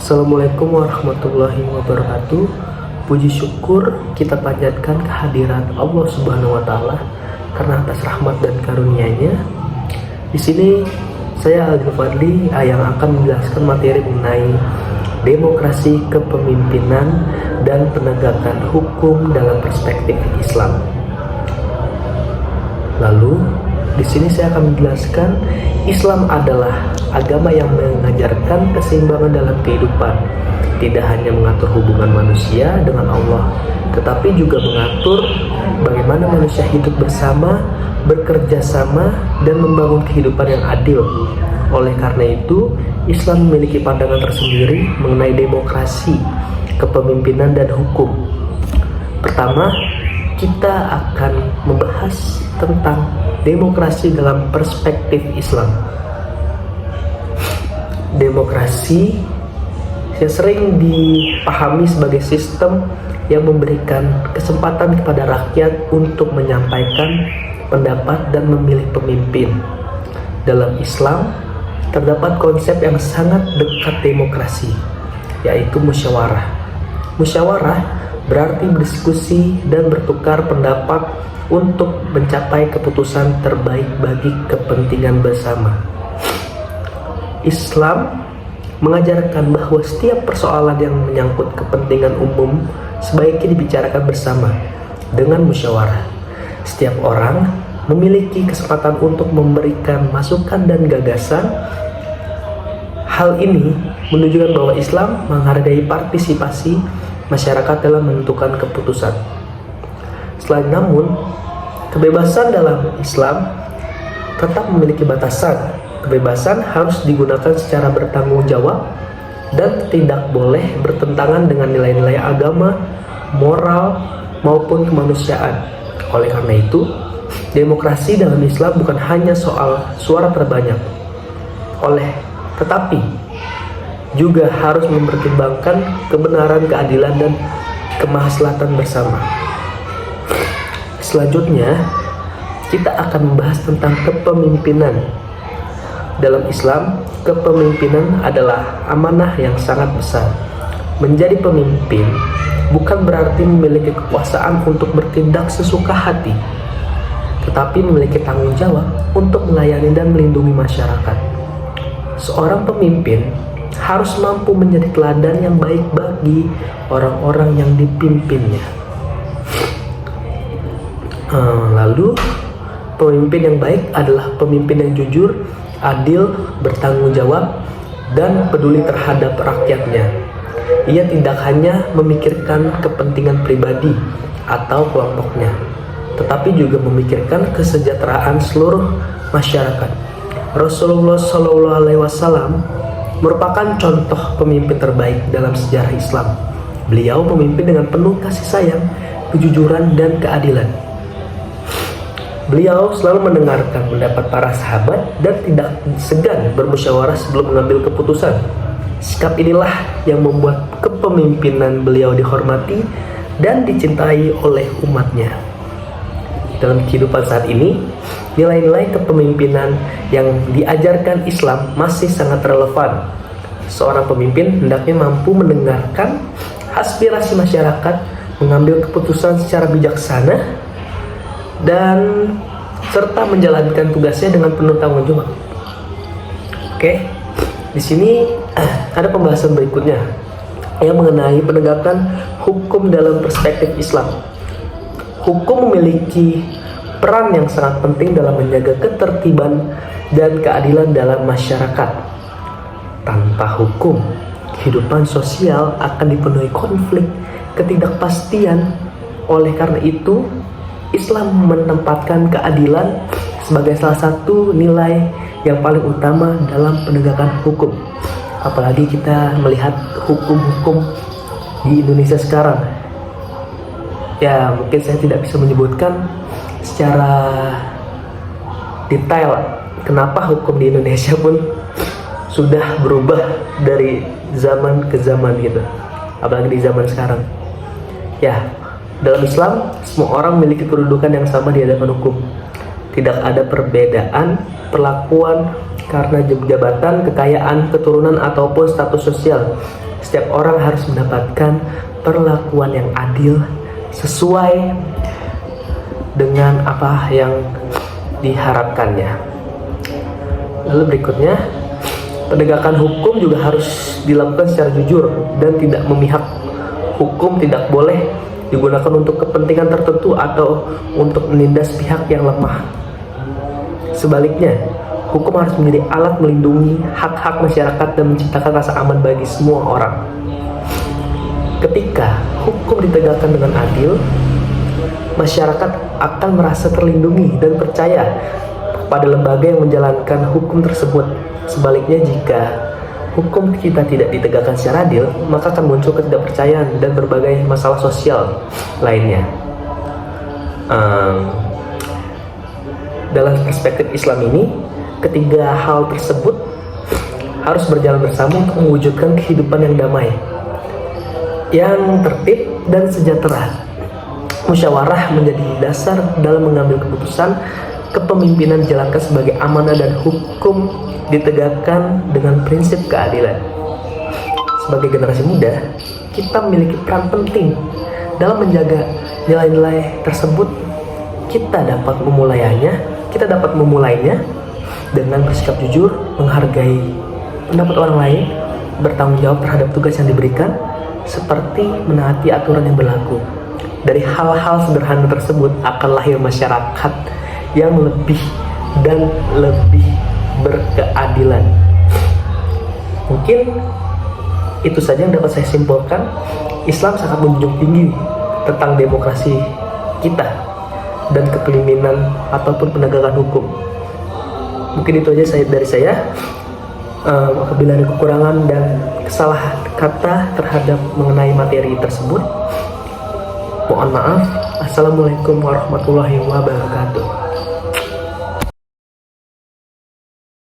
Assalamualaikum warahmatullahi wabarakatuh. Puji syukur kita panjatkan kehadiran Allah Subhanahu wa taala karena atas rahmat dan karunia-Nya. Di sini saya Aldi Fadli yang akan menjelaskan materi mengenai demokrasi kepemimpinan dan penegakan hukum dalam perspektif Islam. Lalu di sini saya akan menjelaskan Islam adalah agama yang mengajarkan keseimbangan dalam kehidupan, tidak hanya mengatur hubungan manusia dengan Allah, tetapi juga mengatur bagaimana manusia hidup bersama, bekerja sama, dan membangun kehidupan yang adil. Oleh karena itu, Islam memiliki pandangan tersendiri mengenai demokrasi, kepemimpinan, dan hukum. Pertama, kita akan membahas tentang demokrasi dalam perspektif Islam. Demokrasi yang sering dipahami sebagai sistem yang memberikan kesempatan kepada rakyat untuk menyampaikan pendapat dan memilih pemimpin. Dalam Islam, terdapat konsep yang sangat dekat demokrasi, yaitu musyawarah. Musyawarah berarti berdiskusi dan bertukar pendapat untuk mencapai keputusan terbaik bagi kepentingan bersama. Islam mengajarkan bahwa setiap persoalan yang menyangkut kepentingan umum sebaiknya dibicarakan bersama dengan musyawarah. Setiap orang memiliki kesempatan untuk memberikan masukan dan gagasan. Hal ini menunjukkan bahwa Islam menghargai partisipasi masyarakat dalam menentukan keputusan. Selain namun, kebebasan dalam Islam tetap memiliki batasan. Kebebasan harus digunakan secara bertanggung jawab dan tidak boleh bertentangan dengan nilai-nilai agama, moral, maupun kemanusiaan. Oleh karena itu, demokrasi dalam Islam bukan hanya soal suara terbanyak, tetapi juga harus mempertimbangkan kebenaran, keadilan, dan kemaslahatan bersama. Selanjutnya, kita akan membahas tentang kepemimpinan. Dalam Islam, kepemimpinan adalah amanah yang sangat besar. Menjadi pemimpin bukan berarti memiliki kekuasaan untuk bertindak sesuka hati, tetapi memiliki tanggung jawab untuk melayani dan melindungi masyarakat. Seorang pemimpin harus mampu menjadi teladan yang baik bagi orang-orang yang dipimpinnya. Lalu, pemimpin yang baik adalah pemimpin yang jujur, adil, bertanggung jawab, dan peduli terhadap rakyatnya. Ia tidak hanya memikirkan kepentingan pribadi atau kelompoknya, tetapi juga memikirkan kesejahteraan seluruh masyarakat. Rasulullah SAW merupakan contoh pemimpin terbaik dalam sejarah Islam. Beliau memimpin dengan penuh kasih sayang, kejujuran, dan keadilan. Beliau selalu mendengarkan pendapat para sahabat dan tidak segan bermusyawarah sebelum mengambil keputusan. Sikap inilah yang membuat kepemimpinan beliau dihormati dan dicintai oleh umatnya. Dalam kehidupan saat ini, nilai-nilai kepemimpinan yang diajarkan Islam masih sangat relevan. Seorang pemimpin hendaknya mampu mendengarkan aspirasi masyarakat, mengambil keputusan secara bijaksana, dan serta menjalankan tugasnya dengan penuh tanggung jawab. Oke, di sini ada pembahasan berikutnya yang mengenai penegakan hukum dalam perspektif Islam. Hukum memiliki peran yang sangat penting dalam menjaga ketertiban dan keadilan dalam masyarakat. Tanpa hukum, kehidupan sosial akan dipenuhi konflik, ketidakpastian. Oleh karena itu, Islam menempatkan keadilan sebagai salah satu nilai yang paling utama dalam penegakan hukum. Apalagi kita melihat hukum-hukum di Indonesia sekarang. Ya, mungkin saya tidak bisa menyebutkan secara detail kenapa hukum di Indonesia pun sudah berubah dari zaman ke zaman gitu. Apalagi di zaman sekarang. Ya, dalam Islam, semua orang memiliki kedudukan yang sama di hadapan hukum. Tidak ada perbedaan perlakuan karena jabatan, kekayaan, keturunan, ataupun status sosial. Setiap orang harus mendapatkan perlakuan yang adil sesuai dengan apa yang diharapkannya. Lalu berikutnya, penegakan hukum juga harus dilakukan secara jujur dan tidak memihak. Hukum tidak boleh digunakan untuk kepentingan tertentu atau untuk menindas pihak yang lemah. Sebaliknya, hukum harus menjadi alat melindungi hak-hak masyarakat dan menciptakan rasa aman bagi semua orang. Ketika hukum ditegakkan dengan adil, masyarakat akan merasa terlindungi dan percaya pada lembaga yang menjalankan hukum tersebut. Sebaliknya, jika hukum kita tidak ditegakkan secara adil, maka akan muncul ketidakpercayaan dan berbagai masalah sosial lainnya. Dalam perspektif Islam ini, ketiga hal tersebut harus berjalan bersama untuk mewujudkan kehidupan yang damai, yang tertib dan sejahtera. Musyawarah menjadi dasar dalam mengambil keputusan, kepemimpinan dijalankan sebagai amanah, dan hukum ditegakkan dengan prinsip keadilan. Sebagai generasi muda, kita memiliki peran penting dalam menjaga nilai-nilai tersebut. Kita dapat memulainya dengan bersikap jujur, menghargai pendapat orang lain, bertanggung jawab terhadap tugas yang diberikan, seperti menaati aturan yang berlaku. Dari hal-hal sederhana tersebut akan lahir masyarakat yang lebih dan lebih berkeadilan. Mungkin itu saja yang dapat saya simpulkan. Islam sangat menjunjung tinggi tentang demokrasi kita dan kepemimpinan ataupun penegakan hukum. Mungkin itu aja dari saya. Apabila ada kekurangan dan kesalahan kata terhadap mengenai materi tersebut, mohon maaf. Assalamualaikum warahmatullahi wabarakatuh.